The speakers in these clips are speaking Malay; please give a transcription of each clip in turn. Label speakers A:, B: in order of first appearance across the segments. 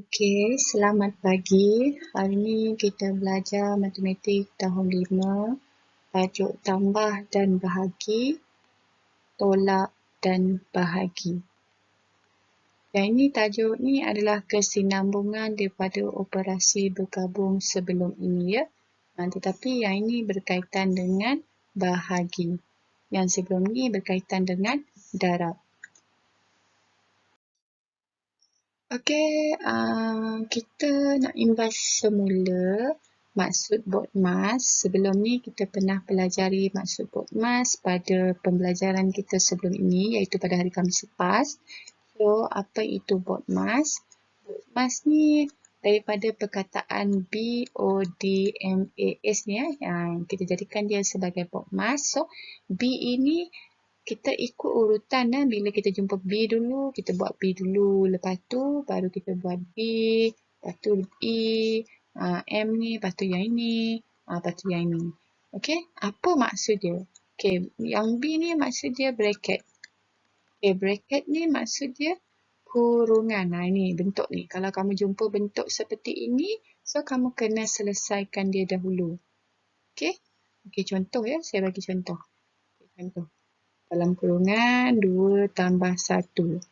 A: Okey, selamat pagi. Hari ini kita belajar matematik tahun 5, tajuk tambah dan bahagi, tolak dan bahagi. Yang ini tajuk ni adalah kesinambungan daripada operasi bergabung sebelum ini ya. Tetapi yang ini berkaitan dengan bahagi. Yang sebelum ni berkaitan dengan darab. Okey, kita nak imbas semula maksud BODMAS. Sebelum ni kita pernah pelajari maksud BODMAS pada pembelajaran kita sebelum ini iaitu pada hari Khamis lepas. So, apa itu BODMAS? BODMAS ni daripada perkataan BODMAS ni yang kita jadikan dia sebagai BODMAS. So, B ini kita ikut urutan bila kita jumpa B dulu, kita buat B dulu. Lepas tu baru kita buat B, lepas tu E, M ni, lepas tu yang ini, lepas tu yang ini. Okey, apa maksud dia? Okey, yang B ni maksud dia bracket. Okey, bracket ni maksud dia kurungan. Ini bentuk ni. Kalau kamu jumpa bentuk seperti ini, so kamu kena selesaikan dia dahulu. Okey? Okey, contoh ya. Saya bagi contoh. Contoh. Dalam kurungan 2 tambah 1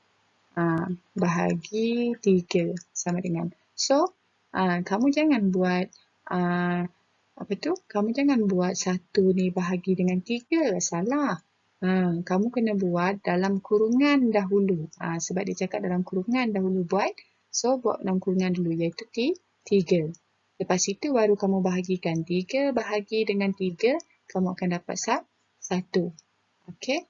A: bahagi 3 sama dengan. So, kamu jangan buat kamu jangan buat 1 ni bahagi dengan 3. Salah. Kamu kena buat dalam kurungan dahulu. Sebab dia cakap dalam kurungan dahulu buat. So, buat dalam kurungan dulu iaitu 3. Lepas itu baru kamu bahagikan. 3 bahagi dengan 3, kamu akan dapat 1. Okey.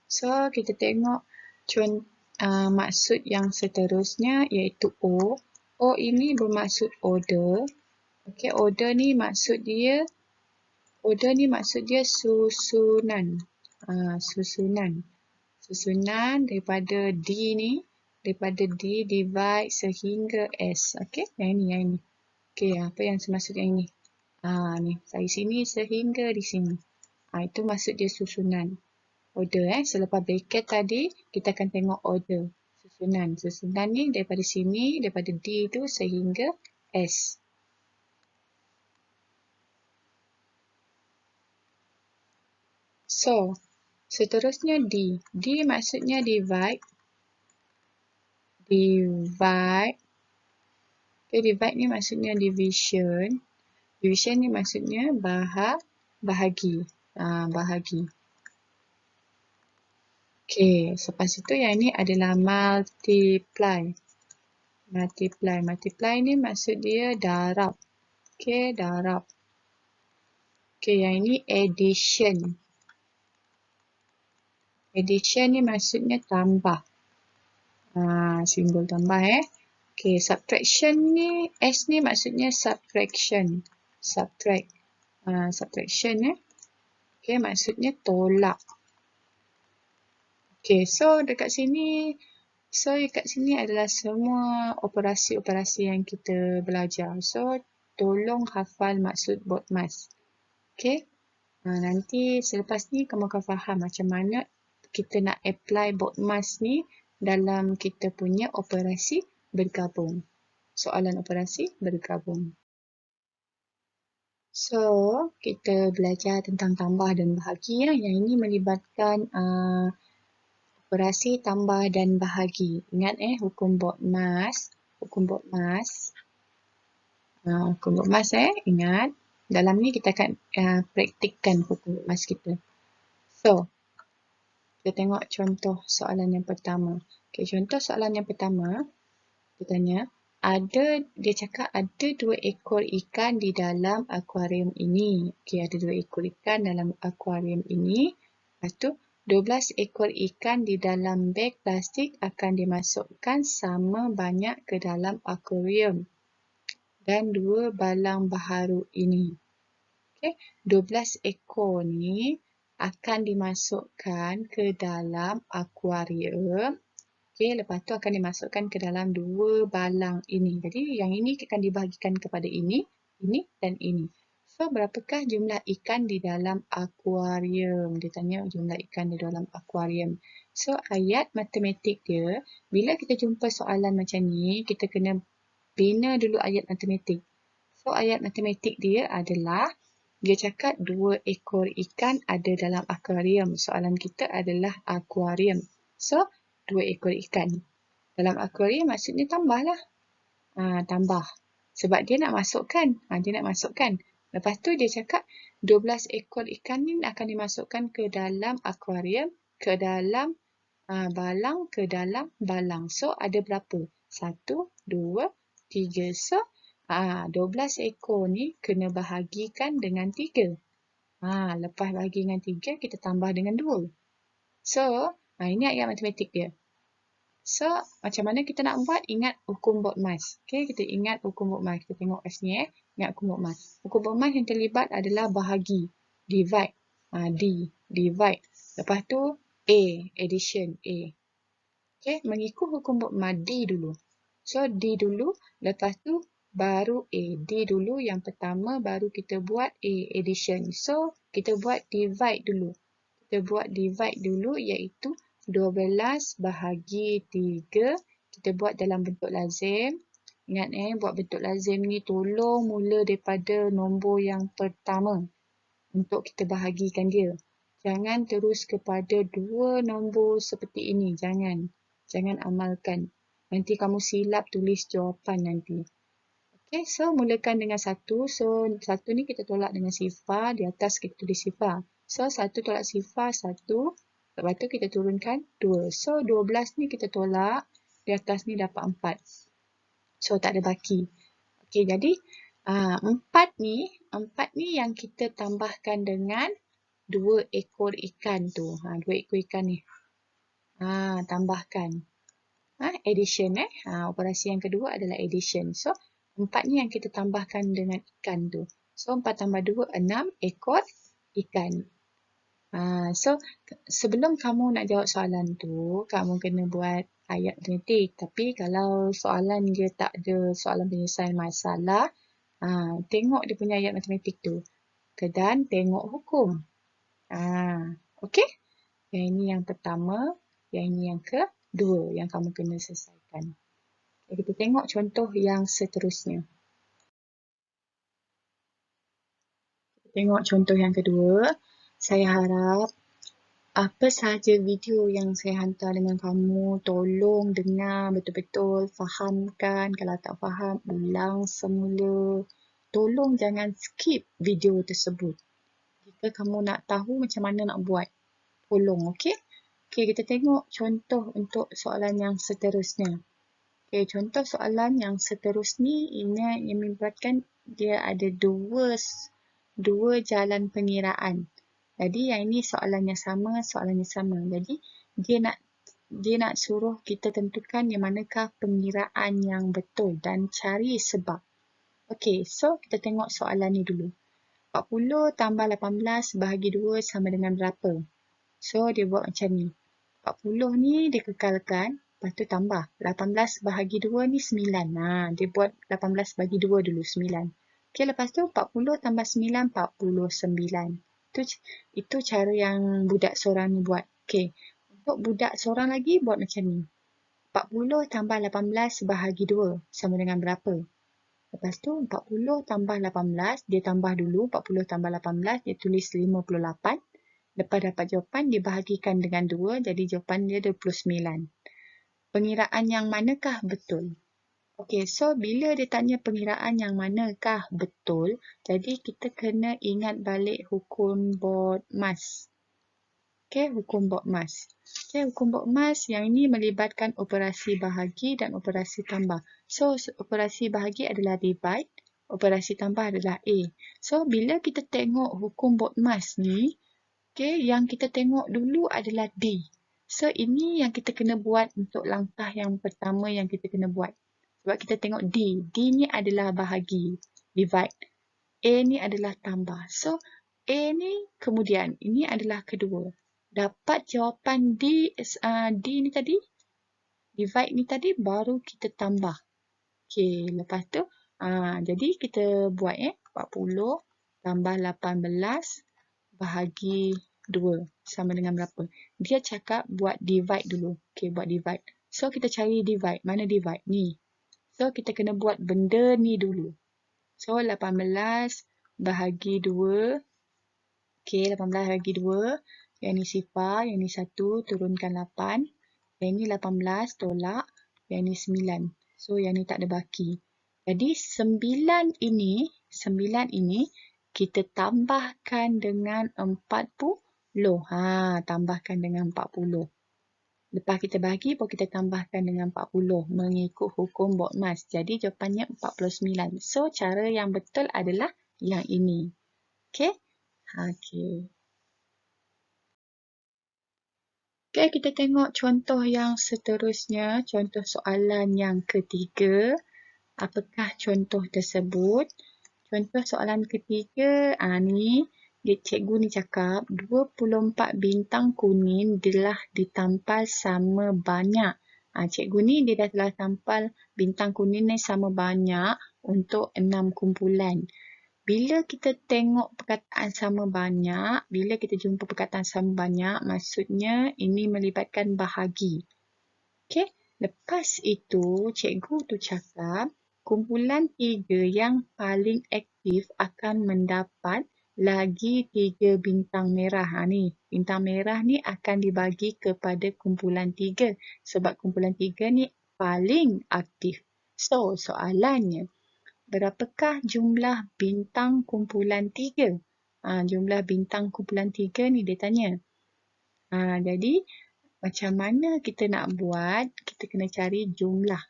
A: So, kita tengok maksud yang seterusnya iaitu O. O ini bermaksud order. Okey, order ni maksud dia susunan. Susunan daripada D ni, daripada D divide sehingga S. Okey, yang ini. Okey, apa yang maksud yang ini? Ni, dari sini sehingga di sini. Itu maksud dia susunan. Order selepas bracket tadi kita akan tengok order susunan ni daripada sini, daripada D tu sehingga S. So, seterusnya D. D maksudnya divide. Okay, divide ni maksudnya division. Division ni maksudnya bahagi. Bahagi. Okey, selepas itu yang ini adalah multiply. Multiply ni maksud dia darab. Okey, darab. Okey, yang ini addition. Addition ni maksudnya tambah. Simbol tambah Okey, subtraction ni, S ni maksudnya subtraction. Subtraction Okey, maksudnya tolak. Okey, so dekat sini adalah semua operasi-operasi yang kita belajar. So, tolong hafal maksud BODMAS. Okey? Nanti selepas ni kamu akan faham macam mana kita nak apply BODMAS ni dalam kita punya operasi bergabung. Soalan operasi bergabung. So, kita belajar tentang tambah dan bahagi. Yang ini melibatkan operasi tambah dan bahagi. Ingat hukum BODMAS. Hukum BODMAS ingat. Dalam ni kita akan praktikkan hukum BODMAS kita. So, kita tengok contoh soalan yang pertama. Okay, contoh soalan yang pertama, dia tanya, dia cakap ada 2 ekor ikan di dalam akuarium ini. Okay, ada 2 ekor ikan dalam akuarium ini. Lepas tu, 12 ekor ikan di dalam beg plastik akan dimasukkan sama banyak ke dalam akuarium dan 2 balang baharu ini. Okay, 12 ekor ni akan dimasukkan ke dalam akuarium. Okay, lepas tu akan dimasukkan ke dalam 2 balang ini. Jadi, yang ini akan dibahagikan kepada ini dan ini. So, berapakah jumlah ikan di dalam akuarium? Dia tanya jumlah ikan di dalam akuarium. So, ayat matematik dia, bila kita jumpa soalan macam ni, kita kena bina dulu ayat matematik. So, ayat matematik dia adalah, dia cakap 2 ekor ikan ada dalam akuarium. Soalan kita adalah akuarium. So, 2 ekor ikan. Dalam akuarium maksudnya tambahlah. Tambah. Sebab dia nak masukkan. Dia nak masukkan. Lepas tu dia cakap 12 ekor ikan ni akan dimasukkan ke dalam akuarium, ke dalam balang, ke dalam balang. So, ada berapa? 1, 2, 3. So, 12 ekor ni kena bahagikan dengan 3. Lepas bahagi dengan 3, kita tambah dengan 2. So, ini ayat matematik dia. So, macam mana kita nak buat? Ingat hukum Boltzmann. Okay, kita ingat hukum Boltzmann. Kita tengok kat sini. Ingat hukum Boltzmann. Hukum Boltzmann yang terlibat adalah bahagi. Divide. Divide. Lepas tu, A. Addition. A. Okay, mengikut hukum Boltzmann, D dulu. So, D dulu. Lepas tu, baru A. D dulu yang pertama, baru kita buat A. Addition. So, kita buat divide dulu. Kita buat divide dulu iaitu 12 bahagi 3. Kita buat dalam bentuk lazim. Ingat buat bentuk lazim ni tolong mula daripada nombor yang pertama untuk kita bahagikan dia. Jangan terus kepada 2 nombor seperti ini. Jangan amalkan. Nanti kamu silap tulis jawapan nanti. Okay, so mulakan dengan 1. So, 1 ni kita tolak dengan sifar. Di atas kita tulis sifar. So, 1 tolak sifar, 1. Lepas tu kita turunkan 2. So, 12 ni kita tolak. Di atas ni dapat 4. So, tak ada baki. Okay, jadi 4 ni yang kita tambahkan dengan 2 ekor ikan tu. 2 ekor ikan ni. Tambahkan. Addition. Operasi yang kedua adalah addition. So, 4 ni yang kita tambahkan dengan ikan tu. So, 4 tambah 2, 6 ekor ikan. So, sebelum kamu nak jawab soalan tu, kamu kena buat ayat matematik. Tapi kalau soalan dia tak ada soalan penyelesaian masalah, tengok dia punya ayat matematik tu. Dan tengok hukum. Okey? Yang ini yang pertama, yang ini yang kedua yang kamu kena selesaikan. Kita tengok contoh yang seterusnya. Tengok contoh yang kedua. Saya harap apa sahaja video yang saya hantar dengan kamu, tolong dengar betul-betul, fahamkan. Kalau tak faham, ulang semula. Tolong jangan skip video tersebut. Jika kamu nak tahu macam mana nak buat, tolong, okey? Okey, kita tengok contoh untuk soalan yang seterusnya. Okay, contoh soalan yang seterusnya ini yang melibatkan dia ada dua jalan pengiraan. Jadi yang ini soalannya sama. Jadi dia nak suruh kita tentukan yang manakah pengiraan yang betul dan cari sebab. Okey, so kita tengok soalan ni dulu. 40 tambah 18 bahagi 2 sama dengan berapa? So dia buat macam ni. 40 ni dikekalkan. Lepas tu tambah. 18 bahagi 2 ni 9. Dia buat 18 bahagi 2 dulu, 9. Okey, lepas tu 40 tambah 9, 49. Itu cara yang budak seorang ni buat. Okey, untuk budak seorang lagi buat macam ni. 40 tambah 18 bahagi 2 sama dengan berapa? Lepas tu 40 tambah 18, dia tambah dulu. 40 tambah 18, dia tulis 58. Lepas dapat jawapan, dibahagikan dengan 2. Jadi jawapan dia 29. Pengiraan yang manakah betul? Okey, so bila dia tanya pengiraan yang manakah betul, jadi kita kena ingat balik hukum Boltzmann. Okey, hukum Boltzmann. Okey, hukum Boltzmann yang ini melibatkan operasi bahagi dan operasi tambah. So, operasi bahagi adalah divide, operasi tambah adalah A. So, bila kita tengok hukum Boltzmann ni, okey, yang kita tengok dulu adalah D. So, ini yang kita kena buat untuk langkah yang pertama yang kita kena buat. Sebab kita tengok D. D ni adalah bahagi, divide. A ni adalah tambah. So, A ni kemudian. Ini adalah kedua. Dapat jawapan D ni tadi, divide ni tadi, baru kita tambah. Okey, lepas tu, jadi kita buat 40 tambah 18 bahagi 2 sama dengan berapa? Dia cakap buat divide dulu. Okey, buat divide. So, kita cari divide. Mana divide? Ni. So, kita kena buat benda ni dulu. So, 18 bahagi 2. Okey, 18 bahagi 2. Yang ni sifar, yang ni 1, turunkan 8. Yang ni 18, tolak. Yang ni 9. So, yang ni tak ada baki. Jadi, 9 ini kita tambahkan dengan 40. Tambahkan dengan 40. Lepas kita bagi, baru kita tambahkan dengan 40 mengikut hukum Boltzmann. Jadi jawapannya 49. So, cara yang betul adalah yang ini. Okey? Okey. Okey, kita tengok contoh yang seterusnya. Contoh soalan yang ketiga. Apakah contoh tersebut? Contoh soalan ketiga, ni cikgu ni cakap 24 bintang kuning telah ditampal sama banyak. Cikgu ni dia dah telah tampal bintang kuning ni sama banyak untuk 6 kumpulan. Bila kita tengok perkataan sama banyak, bila kita jumpa perkataan sama banyak, maksudnya ini melibatkan bahagi. Okey, lepas itu cikgu tu cakap kumpulan 3 yang paling aktif akan mendapat lagi 3 bintang merah. Ni, bintang merah ni akan dibagi kepada kumpulan 3 sebab kumpulan 3 ni paling aktif. So, soalannya, berapakah jumlah bintang kumpulan 3? Jumlah bintang kumpulan 3 ni dia tanya. Jadi, macam mana kita nak buat? Kita kena cari jumlah.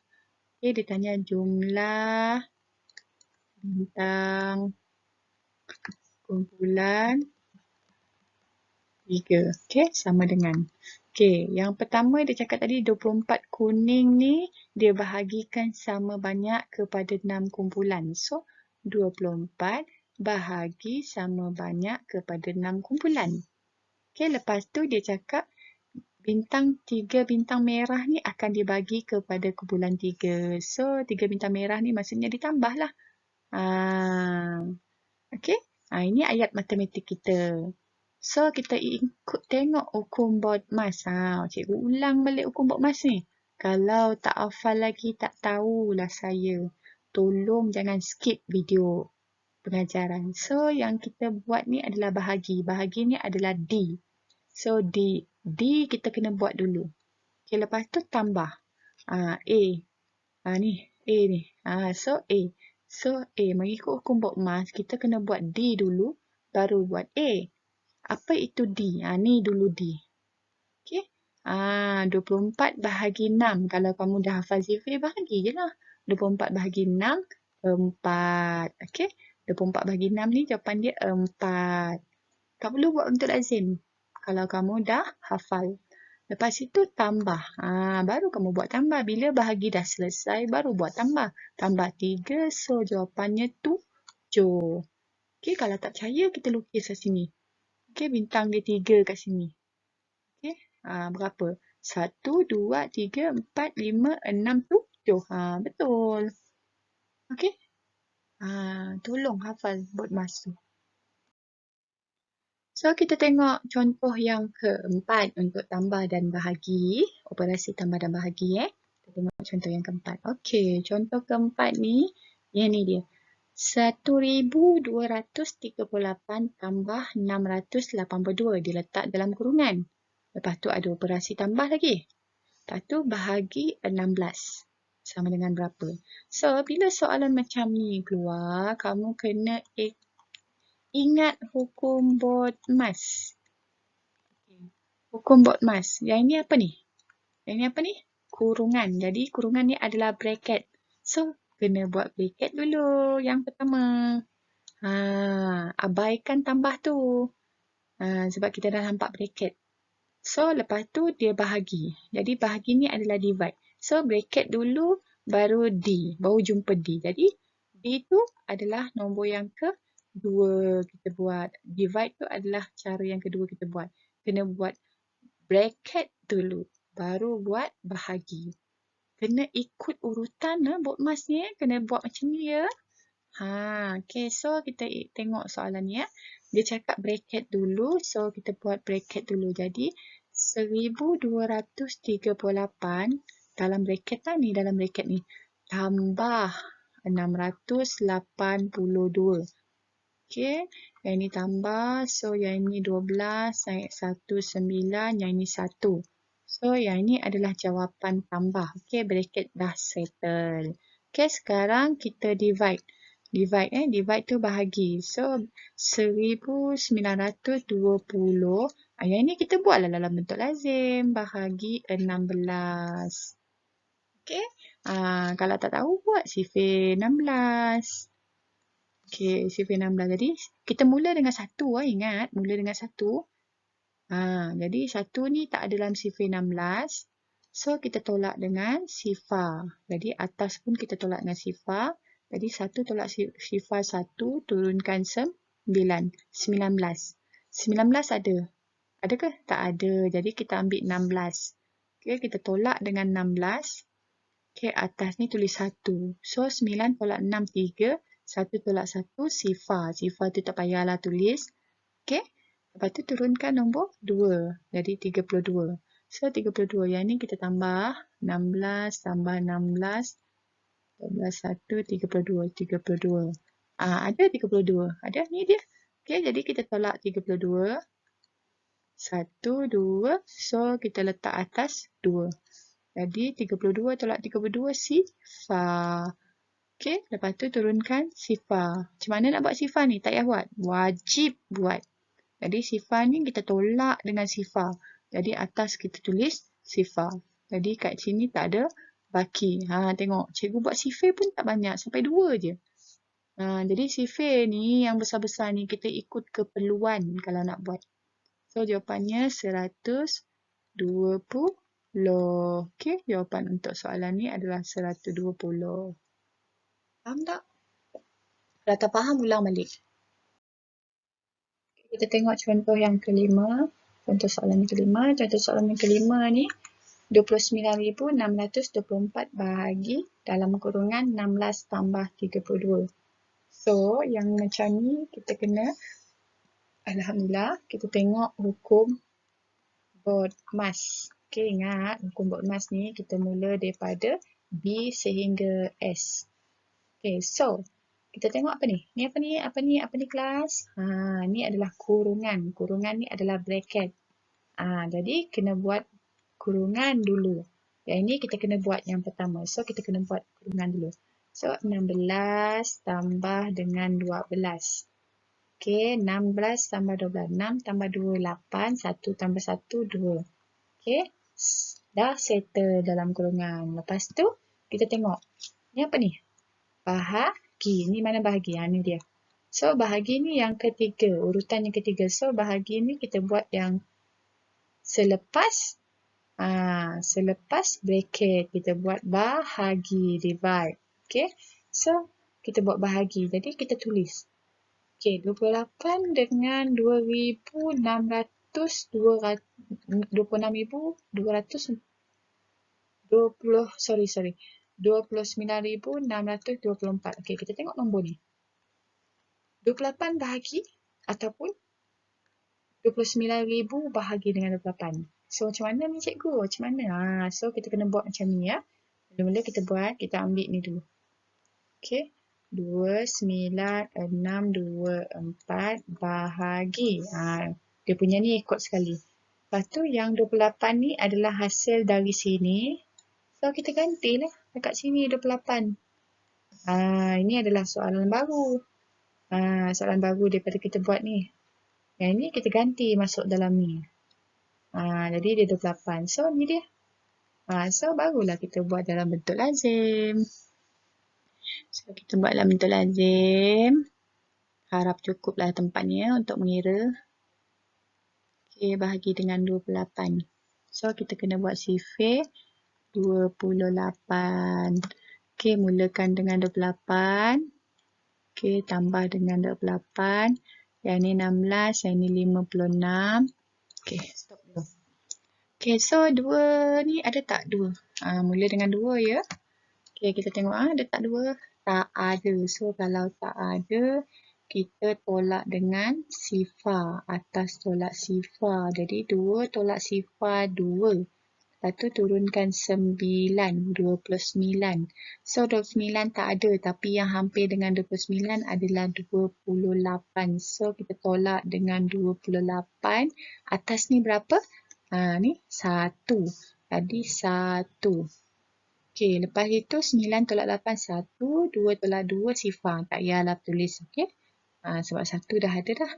A: Okay, dia tanya jumlah bintang kumpulan 3. Okay, sama dengan. Okay, yang pertama dia cakap tadi 24 kuning ni dia bahagikan sama banyak kepada 6 kumpulan. So, 24 bahagi sama banyak kepada 6 kumpulan. Okay, lepas tu dia cakap bintang 3 bintang merah ni akan dibagi kepada kumpulan 3. So, 3 bintang merah ni maksudnya ditambah lah. Okay. Ini ayat matematik kita. So, kita ikut tengok hukum Boltzmann. Cikgu ulang balik hukum Boltzmann ni. Kalau tak hafal lagi, tak tahulah saya. Tolong jangan skip video pengajaran. So, yang kita buat ni adalah bahagi. Bahagi ni adalah D. So, D kita kena buat dulu. Okay, lepas tu tambah. A. Ni, A ni. So, A. So, A. Mengikut hukum Boltzmann, kita kena buat D dulu, baru buat A. Apa itu D? Ni dulu D. Okay. 24 bahagi 6. Kalau kamu dah hafal sifir, bahagi je lah. 24 bahagi 6, 4. Okay. 24 bahagi 6 ni jawapan dia 4. Tak perlu buat untuk lazim. Kalau kamu dah hafal. Lepas itu tambah. Baru kamu buat tambah. Bila bahagi dah selesai, baru buat tambah. Tambah 3, so jawapannya 7. Okay, kalau tak percaya, kita lukis kat sini. Okay, bintang dia 3 kat sini. Okay, berapa? 1, 2, 3, 4, 5, 6, 7. Betul. Okay. Tolong hafal Boltzmann tu. So, kita tengok contoh yang keempat untuk tambah dan bahagi. Operasi tambah dan bahagi. Kita tengok contoh yang keempat. Okey, contoh keempat ni, yang ni dia. 1238 tambah 682 diletak dalam kurungan. Lepas tu ada operasi tambah lagi. Lepas tu bahagi 16. Sama dengan berapa? So, bila soalan macam ni keluar, kamu kena ingat hukum Boltzmann. Hukum Boltzmann. Yang ini apa ni? Yang ini apa ni? Kurungan. Jadi kurungan ni adalah bracket. So, kena buat bracket dulu. Yang pertama. Abaikan tambah tu. Sebab kita dah nampak bracket. So, lepas tu dia bahagi. Jadi bahagi ni adalah divide. So, bracket dulu baru D. Baru jumpa D. Jadi, D tu adalah nombor yang kedua kita buat. Divide tu adalah cara yang kedua kita buat. Kena buat bracket dulu. Baru buat bahagi. Kena ikut urutan Boltzmann ni. Kena buat macam ni ya. Okay, so kita tengok soalan ni ya. Dia cakap bracket dulu, so kita buat bracket dulu. Jadi 1238 dalam bracket lah ni, dalam bracket ni tambah 682. Okay, yang ini tambah, so yang ini 12, naik 9, yang ini 1. So yang ini adalah jawapan tambah. Okay, bracket dah settle. Okay, sekarang kita divide. Divide tu bahagi. So 1920. Yang ini kita buatlah dalam bentuk lazim. Bahagi 16. Okay. Kalau tak tahu buat sifir 16. Okay, sifir 16. Jadi kita mula dengan 1 ingat. Mula dengan 1. Jadi 1 ni tak ada dalam sifir 16. So kita tolak dengan sifar. Jadi atas pun kita tolak dengan sifar. Jadi 1 tolak sifar 1, turunkan 9. 19. 19 ada. Ada ke? Tak ada. Jadi kita ambil 16. Okay, kita tolak dengan 16. Okay, atas ni tulis 1. So 9 tolak 6, 3. 1 tolak 1, sifar. Sifar tu tak payahlah tulis. Okay. Lepas tu turunkan nombor 2. Jadi 32. So 32. Yang ni kita tambah 16 tambah 16. 12, 1, 32. 32. Ada 32. Ada, ni dia. Okay, jadi kita tolak 32. 1, 2. So kita letak atas 2. Jadi 32 tolak 32, sifar. Okay, lepas tu turunkan sifar. Macam mana nak buat sifar ni? Tak payah buat. Wajib buat. Jadi sifar ni kita tolak dengan sifar. Jadi atas kita tulis sifar. Jadi kat sini tak ada baki. Tengok. Cikgu buat sifir pun tak banyak. Sampai 2 je. Jadi sifir ni yang besar-besar ni kita ikut keperluan kalau nak buat. So jawapannya 120. Okay, jawapan untuk soalan ni adalah 120. Faham tak? Kalau tak faham, ulang balik. Kita tengok contoh yang kelima. Contoh soalan yang kelima. Contoh soalan yang kelima ni 29,624 bahagi dalam kurungan 16 tambah 32. So, yang macam ni kita kena, Alhamdulillah, kita tengok hukum Bodmas. Okay, ingat hukum Bodmas ni kita mula daripada B sehingga S. Okay, so kita tengok apa ni? Apa ni kelas? Ni adalah kurungan. Kurungan ni adalah bracket. Jadi kena buat kurungan dulu. Yang ini kita kena buat yang pertama. So kita kena buat kurungan dulu. So 16 tambah dengan 12. Okay, 16 tambah 12. 6 tambah 2, 8. 1 tambah 1, 2. Okay, dah settle dalam kurungan. Lepas tu kita tengok. Ni apa ni? Bahagi. Ni mana bahagi? Ni dia. So bahagi ni yang ketiga. Urutan yang ketiga. So bahagi ni kita buat yang selepas bracket. Kita buat bahagi, divide. Okay. So kita buat bahagi. Jadi kita tulis. Okay, 28 dengan 26,200. 29,624. Okey, kita tengok nombor ni. 28 bahagi ataupun 29,000 bahagi dengan 28. So, macam mana ni cikgu? Macam mana? So, kita kena buat macam ni ya. Mula-mula kita buat, kita ambil ni dulu. Okey. 29,624 bahagi. Dia punya ni ikut sekali. Lepas tu yang 28 ni adalah hasil dari sini. So kita gantilah dekat sini 28. Ini adalah soalan baru. Soalan baru daripada kita buat ni. Yang ni kita ganti masuk dalam ni. Jadi dia 28. So ni dia. So barulah kita buat dalam bentuk lazim. So kita buat dalam bentuk lazim. Harap cukuplah tempatnya untuk mengira. Okay, bahagi dengan 28. So kita kena buat sifir 28. Okay, mulakan dengan 28. Okay, tambah dengan 28. Yang ni 16, yang ni 56. Okay, stop dulu. Okay, so 2 ni ada tak 2? Mula dengan 2 ya. Okay, kita tengok ada tak 2? tak ada. So, kalau tak ada, kita tolak dengan sifar. Atas tolak sifar. Jadi, 2 tolak sifar 2. Lepas tu turunkan 9, 29. So 29 tak ada, tapi yang hampir dengan 29 adalah 28. So kita tolak dengan 28. Atas ni berapa? Ni 1. Jadi 1. Okey, lepas itu 9 tolak 8, 1. 2 tolak 2, sifar. Tak payahlah tulis. Okey. Sebab 1 dah ada dah.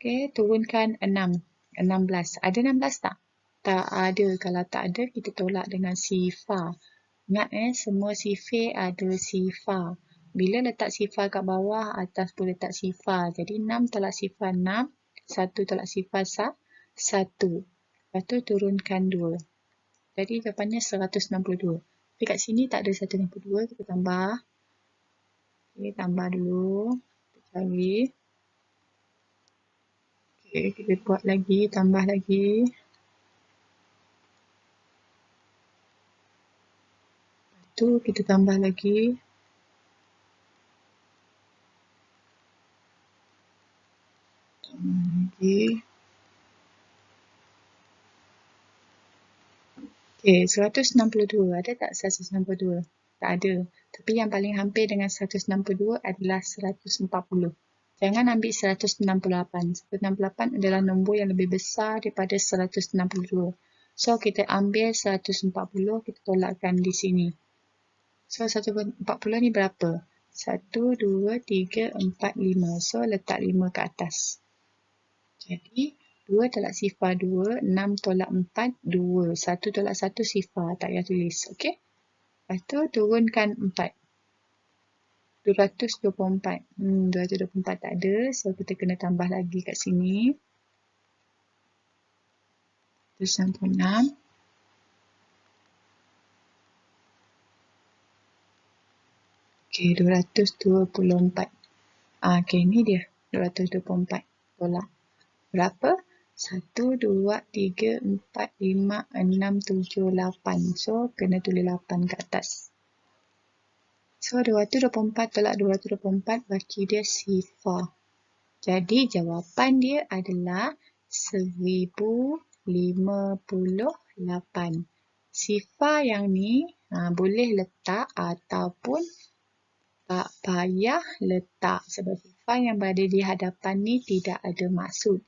A: Okey, turunkan 6. 16. Ada 16 tak? Tak ada. Kalau tak ada, kita tolak dengan sifar. Ingat semua sifir ada sifar. Bila letak sifar kat bawah, atas pun letak sifar. Jadi 6 tolak sifar 6. 1 tolak sifar 1. Lepas tu turunkan 2. Jadi jawapannya 162. Tapi kat sini tak ada 162. Kita tambah. Okay, tambah dulu. Kita cari. Okay, kita buat lagi. Tambah lagi. Tu kita tambah lagi. Lagi. Okay, 162. Ada tak 162? Tak ada. Tapi yang paling hampir dengan 162 adalah 140. Jangan ambil 168. 168 adalah nombor yang lebih besar daripada 162. So, kita ambil 140, kita tolakkan di sini. So, 140 ni berapa? 1, 2, 3, 4, 5. So, letak 5 ke atas. Jadi, 2 tolak sifar 2, 6 tolak 4, 2. 1 tolak 1 sifar, tak payah tulis. Okey? Lepas tu, turunkan 4. 224. 224 tak ada. So, kita kena tambah lagi kat sini. 296. Okey, 224. Okey, ni dia. 224. Tolak. Berapa? 1, 2, 3, 4, 5, 6, 7, 8. So, kena tulis 8 kat atas. So, 224 tolak 224 bagi dia sifar. Jadi, jawapan dia adalah 1058. Sifar yang ni boleh letak ataupun tak payah letak. Sebab sifar yang berada di hadapan ni tidak ada maksud.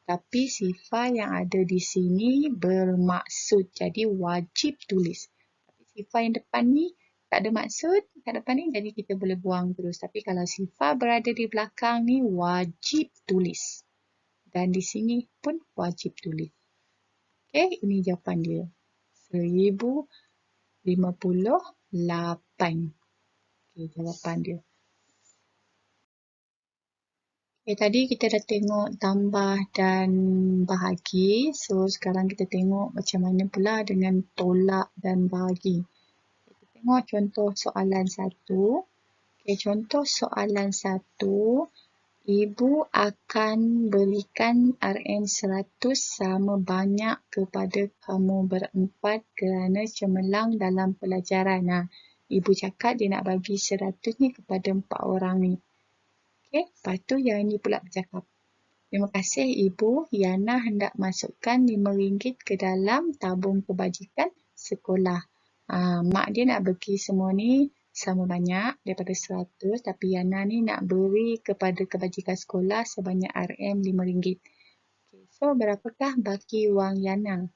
A: Tapi sifar yang ada di sini bermaksud. Jadi wajib tulis. Tapi sifar yang depan ni tak ada maksud kat depan ni, jadi kita boleh buang terus. Tapi kalau sifar berada di belakang ni, wajib tulis. Dan di sini pun wajib tulis. Okey, ini jawapan dia. 1058. Okey, jawapan dia. Okay, tadi kita dah tengok tambah dan bahagi. So, sekarang kita tengok macam mana pula dengan tolak dan bahagi. Kita tengok contoh soalan 1. Okay, contoh soalan 1. Ibu akan berikan RM100 sama banyak kepada kamu berempat kerana cemerlang dalam pelajaran. Ibu cakap dia nak bagi 100 ni kepada 4 orang ni. Okay, lepas tu yang ini pula bercakap. Terima kasih Ibu. Yana hendak masukkan RM5 ke dalam tabung kebajikan sekolah. Mak dia nak bagi semua ni sama banyak daripada 100, tapi Yana ni nak beri kepada kebajikan sekolah sebanyak RM5. Okay, so, berapakah baki wang Yana?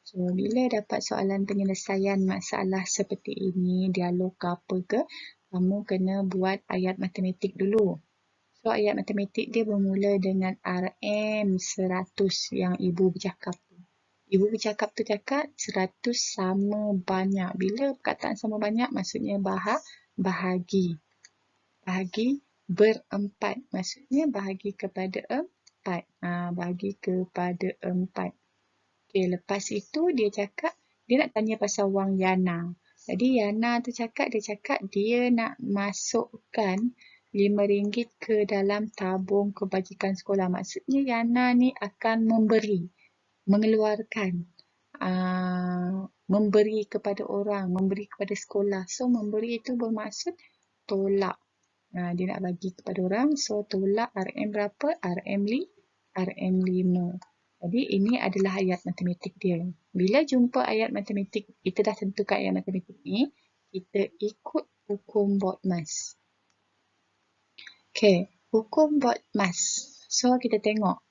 A: So, bila dapat soalan penyelesaian masalah seperti ini, dialog ke apa ke, kamu kena buat ayat matematik dulu. So, ayat matematik dia bermula dengan RM100 yang ibu bercakap tu. Ibu bercakap tu cakap 100 sama banyak. Bila perkataan sama banyak, maksudnya bahagi. Bahagi berempat. Maksudnya bahagi kepada 4. Bahagi kepada 4. Okey, lepas itu dia cakap, dia nak tanya pasal wang Yana. Jadi Yana tu cakap, dia nak masukkan RM5 ke dalam tabung kebajikan sekolah. Maksudnya Yana ni akan mengeluarkan, memberi kepada orang, memberi kepada sekolah. So, memberi itu bermaksud tolak. Dia nak bagi kepada orang. So, tolak RM berapa? RM5. Jadi, ini adalah ayat matematik dia. Bila jumpa ayat matematik, kita dah tentukan ayat matematik ni, kita ikut hukum Boltzmann. Okay, hukum Boltzmann. So, kita tengok.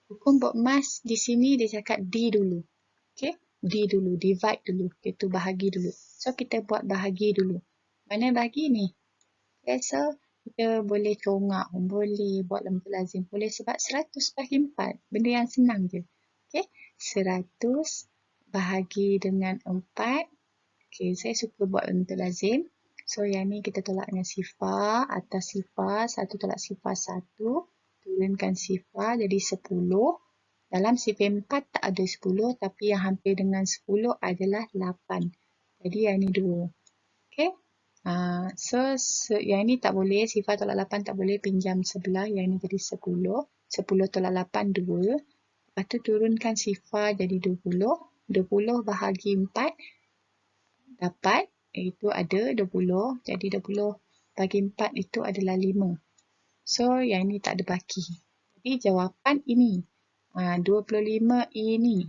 A: Hukum Boltzmann di sini dia cakap D dulu. Okay, D dulu, divide dulu. Itu bahagi dulu. So, kita buat bahagi dulu. Mana bahagi ni? Okay, so kita boleh congak, boleh buat lembu lazim, boleh sebab 100 bahagi 4. Benda yang senang je. Okay, 100 bahagi dengan 4. Okay, saya suka buat lembu lazim. So, yang ni kita tolak dengan sifar, atas sifar, 1 tolak sifar 1, turunkan sifar jadi 10. Dalam sifar 4 tak ada 10, tapi yang hampir dengan 10 adalah 8. Jadi, yang ni 2. Okay. So, yang ini tak boleh, sifar tolak 8 tak boleh, pinjam sebelah, yang ini jadi 10. 10 tolak 8, 2. Lepas tu turunkan sifar jadi 20. 20 bahagi 4 dapat, iaitu ada 20. Jadi 20 bagi 4 itu adalah 5. So, yang ini tak ada baki. Jadi, jawapan ini. 25 ini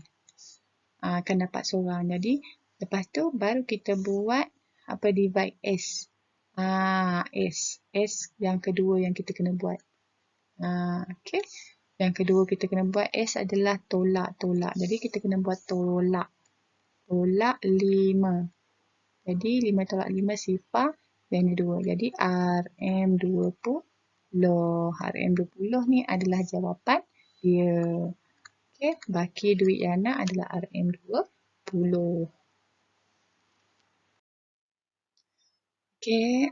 A: akan dapat seorang. Jadi, lepas tu baru kita buat divide S. S yang kedua yang kita kena buat. Okay. Yang kedua kita kena buat S adalah tolak. Jadi kita kena buat tolak. Tolak 5. Jadi 5 tolak 5 sifar. Yang ni 2. Jadi RM20. RM20 ni adalah jawapan dia. Okay. Baki duit Yana adalah RM20. Okay,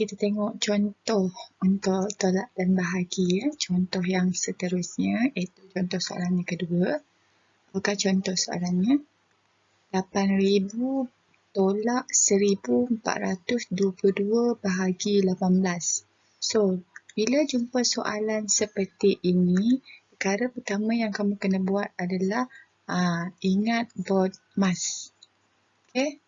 A: kita tengok contoh untuk tolak dan bahagi. Contoh yang seterusnya, iaitu contoh soalan yang kedua. Apakah contoh soalannya? 8,000 tolak 1,422 bahagi 18. So, bila jumpa soalan seperti ini, perkara pertama yang kamu kena buat adalah ingat Boltzmann. Okay.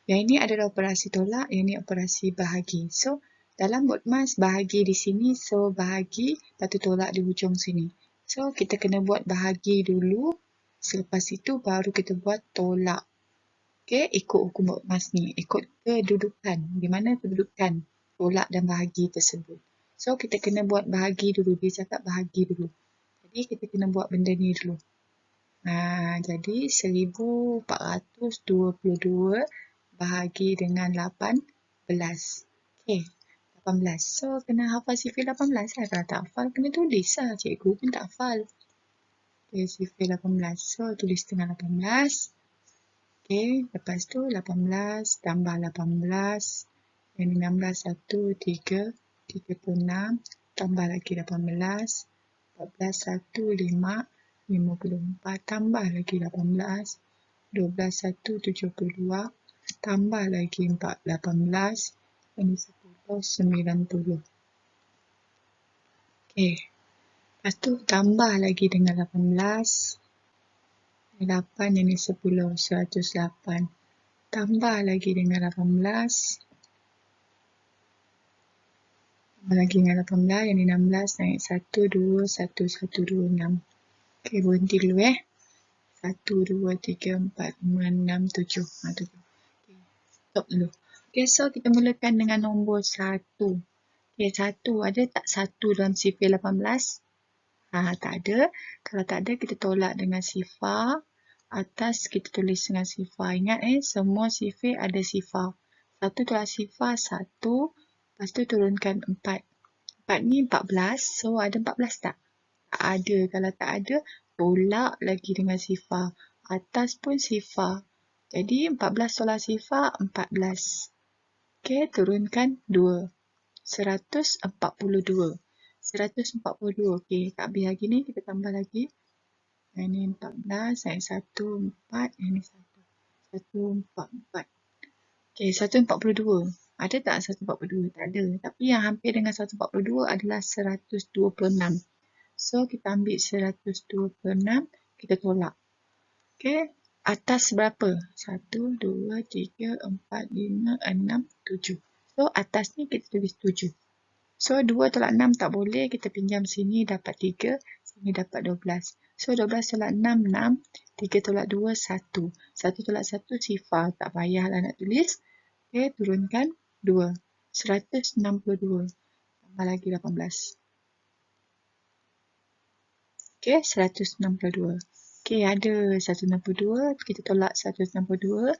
A: Yang ini adalah operasi tolak, yang ini operasi bahagi. So, dalam Boltzmann bahagi di sini, so bahagi, lepas tu tolak di hujung sini. So, kita kena buat bahagi dulu, selepas itu baru kita buat tolak. Okay, ikut hukum Boltzmann ni, ikut kedudukan. Di mana kedudukan tolak dan bahagi tersebut. So, kita kena buat bahagi dulu, dia cakap bahagi dulu. Jadi, kita kena buat benda ni dulu. Jadi, 1,422 bahagi dengan 18. Okay, 18. So, kena hafal sifir 18 lah. Kalau tak hafal, kena tulis lah. Cikgu pun tak hafal. Okay, sifir 18. So, tulis dengan 18. Okay, lepas tu 18 tambah 18. Yang 16, 1, 3, 36. Tambah lagi 18. 14, 1, 5, 54. Tambah lagi 18. 12, 1, 72. Tambah lagi 18, ini 10, 90. Okay. Lepas tu tambah lagi dengan 18. 8, ini 10, 108. Tambah lagi dengan 18. Tambah lagi dengan 18, yang ini 16, naik 1, 2, 1, 1, 2, 6. Okay, berhenti dulu 1, 2, 3, 4, 5, 6, 7. 7. Stop dulu. Okay, so kita mulakan dengan nombor 1. Okay, 1. Ada tak 1 dalam sifir 18? Tak ada. Kalau tak ada, kita tolak dengan sifar. Atas kita tulis dengan sifar. Ingat semua sifir ada sifar. 1 tolak sifar 1. Lepas tu turunkan 4. 4 ni 14. So, ada 14 tak? Tak ada. Kalau tak ada, tolak lagi dengan sifar. Atas pun sifar. Jadi, 14 tolak sifar, 14. Okay, turunkan 2. 142. 142. Okay, tak habis lagi ni, kita tambah lagi. Yang ni 14, yang 1, 4, yang ni 1. 144. Okay, 142. Ada tak 142? Tak ada. Tapi yang hampir dengan 142 adalah 126. So, kita ambil 126, kita tolak. Okay. Atas berapa? 1, 2, 3, 4, 5, 6, 7. So, atas ni kita tulis 7. So, 2 tolak 6 tak boleh. Kita pinjam sini dapat 3. Sini dapat 12. So, 12 tolak 6, 6. 3 tolak 2, 1. 1 tolak 1, sifar. Tak payahlah nak tulis. Okay, turunkan 2. 162. Tambah lagi 18. Okay, 162. Okay, ada 162. Kita tolak 162.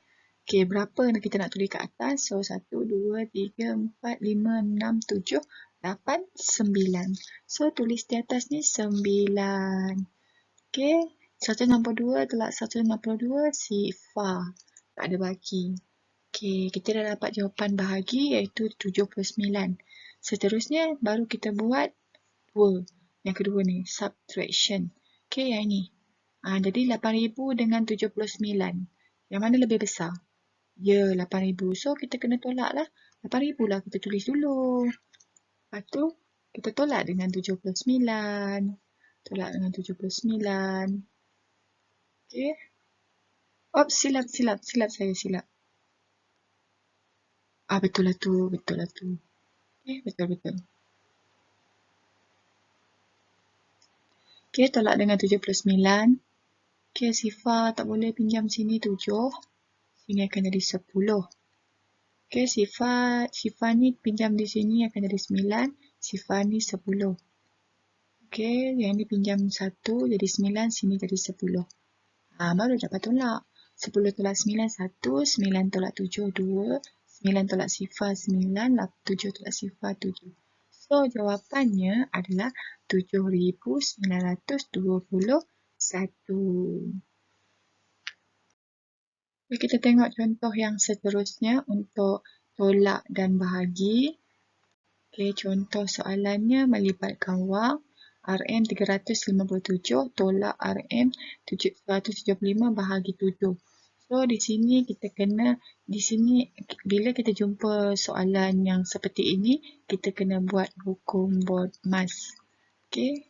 A: Okay, berapa kita nak tulis kat atas? So, 1, 2, 3, 4, 5, 6, 7, 8, 9. So, tulis di atas ni 9. Okay, 162 tolak 162, sifar. Tak ada bagi. Okay, kita dah dapat jawapan bahagi iaitu 79. Seterusnya, baru kita buat 2. Yang kedua ni, subtraction. Okay, yang ini. Jadi 8,000 dengan 79. Yang mana lebih besar? Ya, 8,000. So, kita kena tolak lah. 8,000 lah kita tulis dulu. Lepas tu, kita tolak dengan 79. Tolak dengan 79. Okay. Oh, silap saya, silap. Betul lah tu. Okay, betul. Okay, tolak dengan 79. Okay, sifar tak boleh pinjam sini 7. Sini akan jadi 10. Okay, sifar ni pinjam di sini akan jadi 9. Sifar ni 10. Okay, yang ni pinjam 1 jadi 9. Sini jadi 10. Baru dapat tolak. 10 tolak 9, 1. 9 tolak 7, 2. 9 tolak sifar, 9. 7 tolak sifar, 7. So, jawapannya adalah 7,921. Kita tengok contoh yang seterusnya untuk tolak dan bahagi. Okay, contoh soalannya melibatkan wang RM357 tolak RM175 bahagi 7. So, di sini bila kita jumpa soalan yang seperti ini, kita kena buat hukum Bodmas. Okay,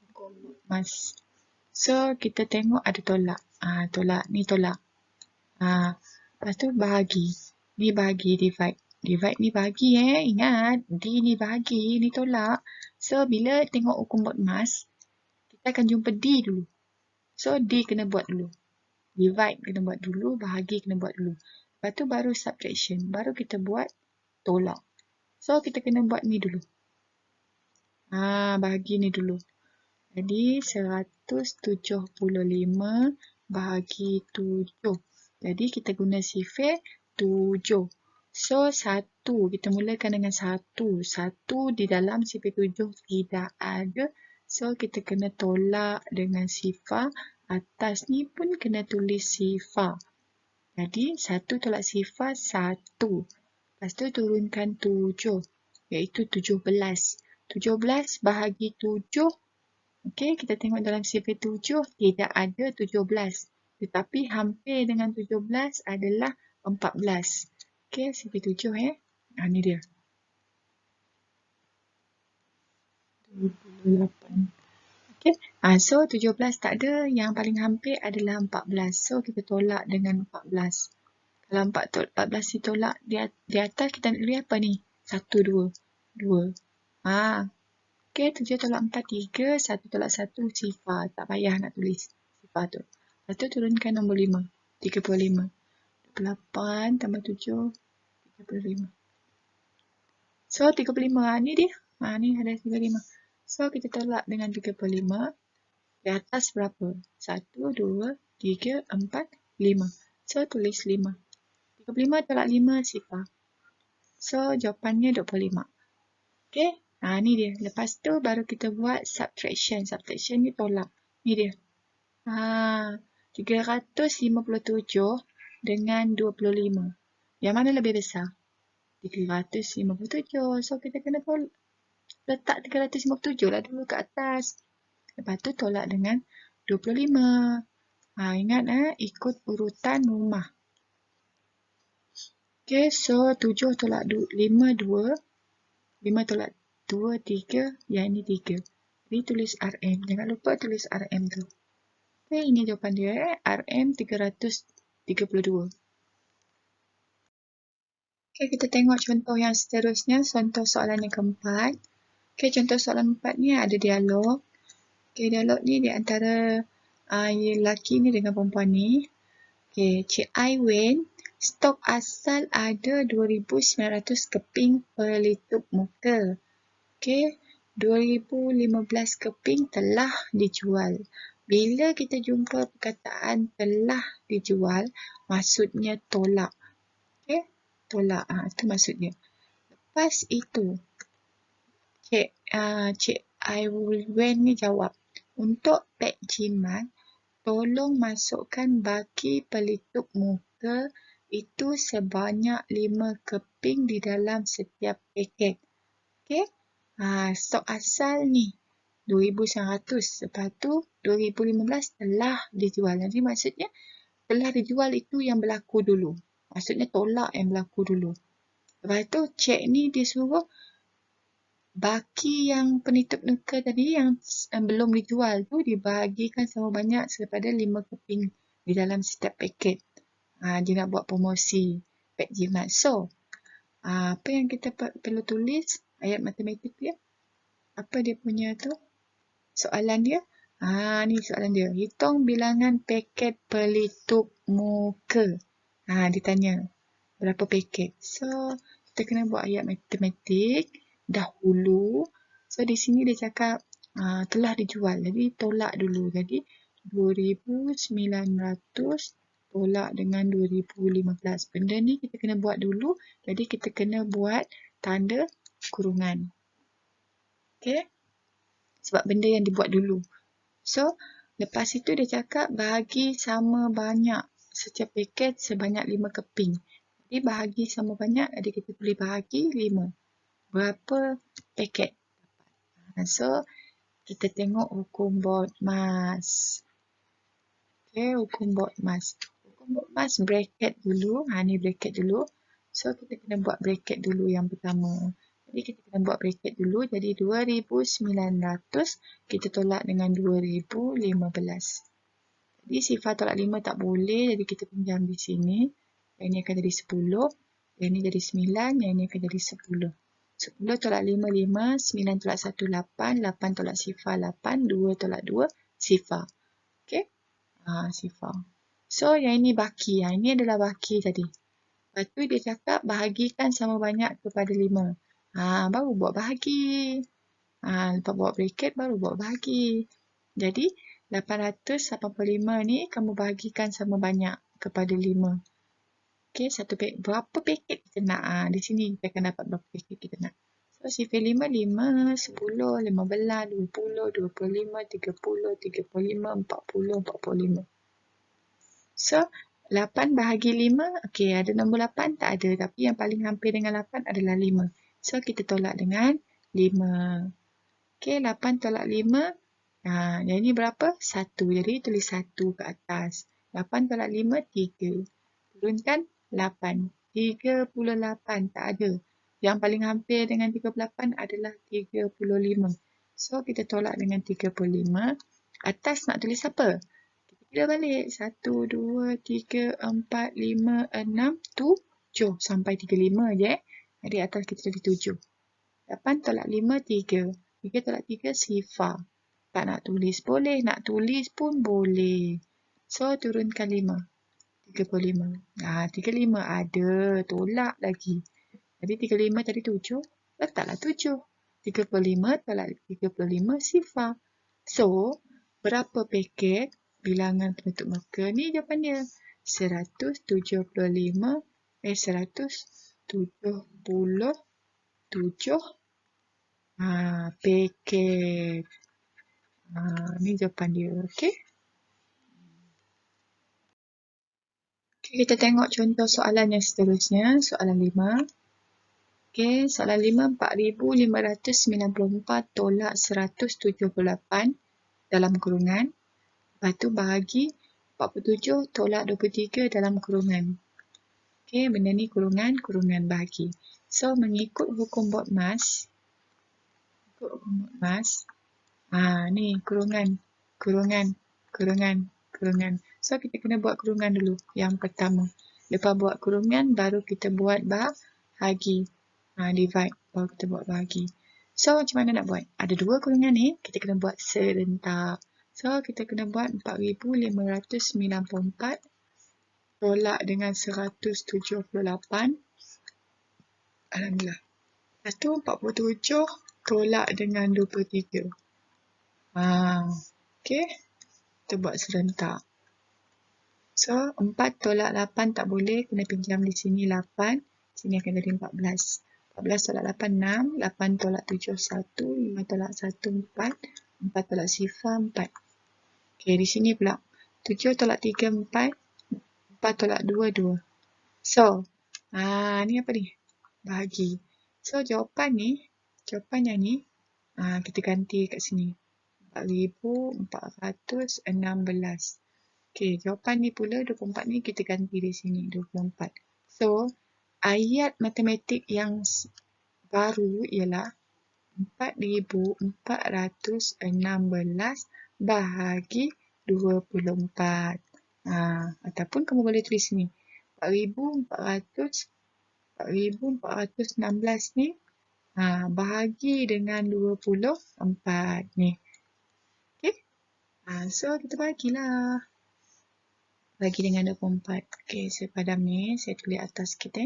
A: hukum Bodmas. So, kita tengok ada tolak. Ni tolak. Lepas tu bahagi. Ni bahagi, divide. Divide ni bahagi ingat. D ni bahagi, ni tolak. So, bila tengok hukum Bodmas, kita akan jumpa D dulu. So, D kena buat dulu. Divide kena buat dulu, bahagi kena buat dulu. Lepas tu baru subtraction. Baru kita buat tolak. So, kita kena buat ni dulu. Bahagi ni dulu. Jadi, 175 bahagi 7. Jadi, kita guna sifar 7. So, 1. Kita mulakan dengan 1. 1 di dalam sifar 7 tidak ada. So, kita kena tolak dengan sifar. Atas ni pun kena tulis sifar. Jadi, 1 tolak sifar 1. Lepas tu turunkan 7. Iaitu 17. 17 bahagi 7. Okey, kita tengok dalam sifar 7 tidak ada 17. Tetapi hampir dengan 17 adalah 14. Okey, sifar 7 ni dia. 28. Okey, so 17 tak ada. Yang paling hampir adalah 14. So, kita tolak dengan 14. Kalau 14 ditolak di atas, kita nak tulis apa ni? 1, 2. 2. Okey, 7 tolak 4, 3. 1 tolak 1, sifar. Tak payah nak tulis sifar tu. Lepas tu turunkan nombor 5. 35. 8 tambah 7. 35. So, 35. Ni dia. Ni ada 35. So, kita tolak dengan 35. Di atas berapa? 1, 2, 3, 4, 5. So, tulis 5. 35 tolak 5, sifar. So, jawapannya 25. Okey. Ni dia. Lepas tu, baru kita buat subtraction. Subtraction ni tolak. Ni dia. 357 dengan 25. Yang mana lebih besar? 357. So, kita kena letak 357 lah dulu kat atas. Lepas tu tolak dengan 25. Ingat ikut urutan rumah. Okay, so 7 tolak 5, 2. 5 tolak 2, 3. Yang ini 3. Jadi tulis RM. Jangan lupa tulis RM tu. Okay, ini jawapan dia. RM 332. Okay, kita tengok contoh yang seterusnya, contoh soalan yang keempat. Okay, contoh soalan 4 ni ada dialog. Okay, dialog ni di antara lelaki ni dengan perempuan ni. Okay, Cik Ai Wen, stok asal ada 2,900 keping pelitup muka. Okay, 2,015 keping telah dijual. Bila kita jumpa perkataan telah dijual, maksudnya tolak. Okay, tolak. Itu maksudnya. Lepas itu, Cik Ai Wen ni jawab, untuk pek jimat, tolong masukkan baki pelitup muka itu sebanyak 5 keping di dalam setiap paket. Okey? Stok asal ni 2,900. Lepas tu 2,015 telah dijual. Jadi maksudnya telah dijual itu yang berlaku dulu. Maksudnya tolak yang berlaku dulu. Lepas tu cik ni dia suruh baki yang penitup muka tadi yang belum dijual tu dibahagikan sama banyak daripada 5 keping di dalam setiap paket. Dia nak buat promosi pek jimat. So, apa yang kita perlu tulis ayat matematik dia? Apa dia punya tu? Soalan dia? Ni soalan dia. Hitung bilangan paket pelitup muka. Ditanya berapa paket. So, kita kena buat ayat matematik dahulu. So, di sini dia cakap telah dijual. Jadi, tolak dulu. Jadi, 2,900 tolak dengan 2,015. Benda ni kita kena buat dulu. Jadi, kita kena buat tanda kurungan. Okay? Sebab benda yang dibuat dulu. So, lepas itu dia cakap bahagi sama banyak setiap paket sebanyak 5 keping. Jadi, bahagi sama banyak. Jadi, kita boleh bahagi 5. Berapa paket? So, kita tengok hukum Bodmas. Okay, hukum Bodmas. Hukum Bodmas bracket dulu. Ni bracket dulu. So, kita kena buat bracket dulu yang pertama. Jadi, kita kena buat bracket dulu. Jadi, 2,900 kita tolak dengan 2,015. Jadi, sifar tolak 5 tak boleh. Jadi, kita pinjam di sini. Yang ini akan jadi 10. Yang ini jadi 9. Yang ini akan jadi 10. 10 tolak 5, 5. 9 tolak 1, 8. 8 tolak sifar, 8. 2 tolak 2, sifar. Okay? Sifar. So, yang ini baki. Ini adalah baki tadi. Lepas tu dia cakap bahagikan sama banyak kepada 5. Baru buat bahagi. Lepas buat bracket baru buat bahagi. Jadi, 885 ni kamu bahagikan sama banyak kepada 5. Okey, satu paket. Berapa paket kita nak? Di sini kita akan dapat berapa paket kita nak. So, sifar 5, 5, 10, 15, 20, 25, 30, 35, 40, 45. So, 8 bahagi 5. Okey, ada nombor 8? Tak ada. Tapi yang paling hampir dengan 8 adalah 5. So, kita tolak dengan 5. Okey, 8 tolak 5. Yang ini berapa? 1. Jadi, tulis 1 ke atas. 8 tolak 5, 3. Turunkan 8. 38. Tak ada. Yang paling hampir dengan 38 adalah 35. So, kita tolak dengan 35. Atas nak tulis apa? Kita kira balik. 1, 2, 3, 4, 5, 6, 7. Sampai 35 je. Jadi, atas kita tulis 7. 8 tolak 5, 3. 3 tolak 3, sifar. Tak nak tulis boleh. Nak tulis pun boleh. So, turunkan 5. 35. 35 ada. Tolak lagi. Jadi, 35 tadi 7. Letaklah 7. 35 tolak 35, sifar. So, berapa paket bilangan penutup muka? Ni jawapan dia. 177 paket. Ni jawapan dia. Okey. Okay, kita tengok contoh soalan yang seterusnya. Soalan 5. Okey, soalan 5. 4,594 tolak 178 dalam kurungan. Lepas tu bahagi 47 tolak 23 dalam kurungan. Okey, benda ni kurungan bahagi. So, mengikut hukum Bodmas. Ni kurungan. So, kita kena buat kurungan dulu. Yang pertama. Lepas buat kurungan, baru kita buat bahagi. Divide. Baru kita buat bahagi. So, macam mana nak buat? Ada dua golongan ni, kita kena buat serentak. So, kita kena buat 4,594 tolak dengan 178. Alhamdulillah. Lepas tu 47 tolak dengan 23. Okay. Kita buat serentak. So, 4 tolak 8 tak boleh. Kena pinjam di sini 8. Sini akan jadi 14. 14 tolak 8, 6. 8 tolak 7, 1. 5 tolak 1, 4. 4 tolak sifar, 4. Okay, di sini pula. 7 tolak 3, 4. 4 tolak 2, 2. So, ni apa ni? Bahagi. So, jawapannya ni, kita ganti kat sini. 4,416. Okay, jawapan ni pula 24 ni kita ganti di sini 24. So, ayat matematik yang baru ialah 4,416 bahagi 24. Ataupun kamu boleh tulis ni 4,416 ni bahagi dengan 24 ni. Okay. So, kita bagilah. Bagi dengan 24. Okay, saya padam ni. Saya tulis atas sikit.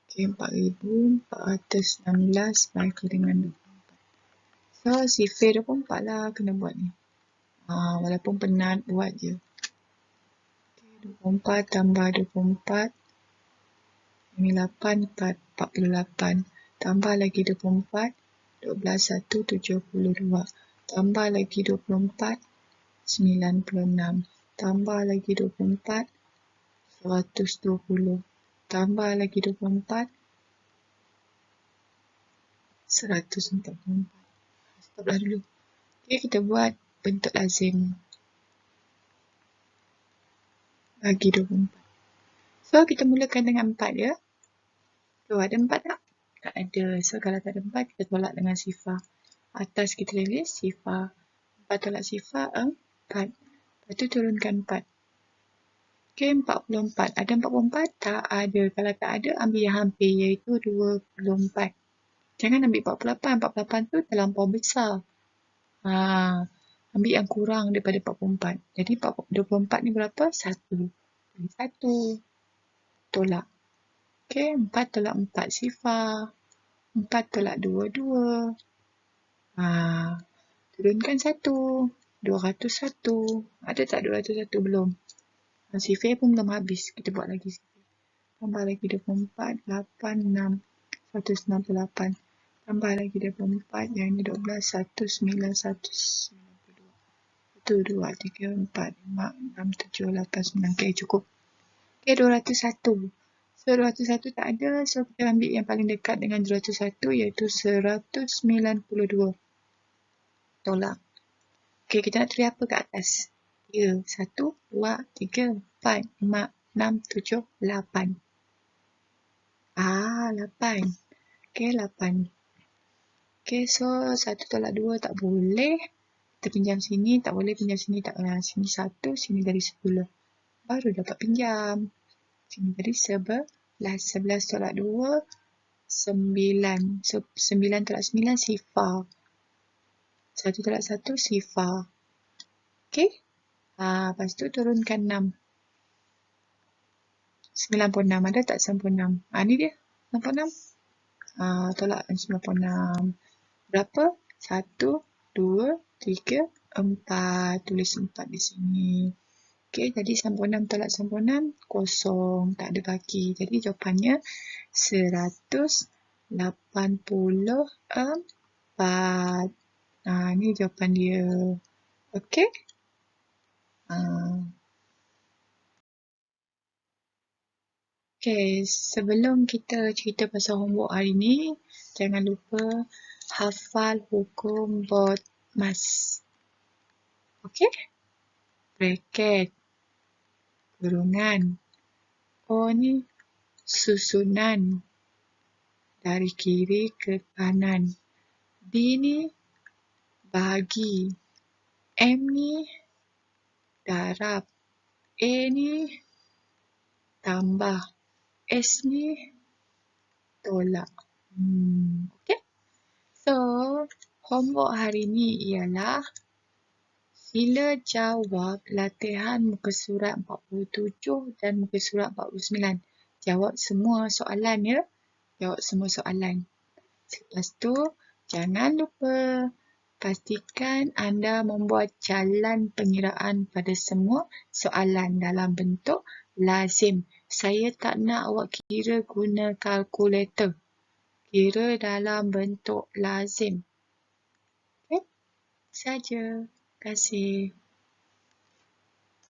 A: Okay, 4,416 bagi dengan 24. So, sifir 24 lah kena buat ni. Walaupun penat, buat je. Okay, 24 tambah 24. Ini 8, 48. Tambah lagi 24. 12, 1, 72. Tambah lagi 24. 96. Tambah lagi 24. 120. Tambah lagi 24. 144. Stoplah dulu. Okay, kita buat bentuk lazim. Bagi 24. So, kita mulakan dengan 4 ya. So, ada 4 tak? Tak ada. So, kalau tak ada 4, kita tolak dengan sifar. Atas kita tulis sifar. 4 tolak sifar, 4. Lepas tu turunkan 4. Okay, 44. Ada 44? Tak ada. Kalau tak ada, ambil yang hampir iaitu 24. Jangan ambil 48. 48 tu terlampau besar. Ambil yang kurang daripada 44. Jadi 24 ni berapa? 1. 1. Tolak. Okay, 4 tolak 4 sifar. 4 tolak 2, 2. Turunkan 1. 201. Ada tak 201? Belum. Sifar pun belum habis. Kita buat lagi. Tambah lagi 24, 8, 6. 198. Tambah lagi 24. Yang ni 12, 1, 9, 1, 1, 2, 3, 4, 5, 6, 7, 8, 9. Okay, cukup. Okay, 201. So, 201 tak ada. So, kita ambil yang paling dekat dengan 201 iaitu 192. Tolak. Okay, kita nak tulis apa kat atas? 3, 1, 2, 3, 4, 5, 6, 7, 8. 8. Okay, 8. Okay, so 1 tolak 2 tak boleh. Kita pinjam sini, tak boleh pinjam sini. Tak boleh. Sini 1, sini dari 10. Baru dapat pinjam. Sini dari 11. 11 tolak 2, 9. So, 9 tolak 9, sifar. 1 tolak 1, sifar. Okay. Lepas tu turunkan 6. 96. Ada tak 96? Ni dia. 96. Tolak 96. Berapa? 1, 2, 3, 4. Tulis 4 di sini. Okay, jadi 96 tolak 96, kosong. Tak ada baki. Jadi jawapannya 184. Ni jawapan dia. Okay. Okay, sebelum kita cerita pasal homework hari ni, jangan lupa hafal hukum BODMAS. Okay? Bracket. Kurungan. O ni susunan dari kiri ke kanan. B ni bahagi. M ni darab. A ni tambah S ni tolak. Okay. So, homework hari ni ialah sila jawab latihan muka surat 47 dan muka surat 49. Jawab semua soalan ya. Jawab semua soalan. Lepas tu, jangan lupa pastikan anda membuat jalan pengiraan pada semua soalan dalam bentuk lazim. Saya tak nak awak kira guna kalkulator. Kira dalam bentuk lazim. Okay? Saja. Terima kasih.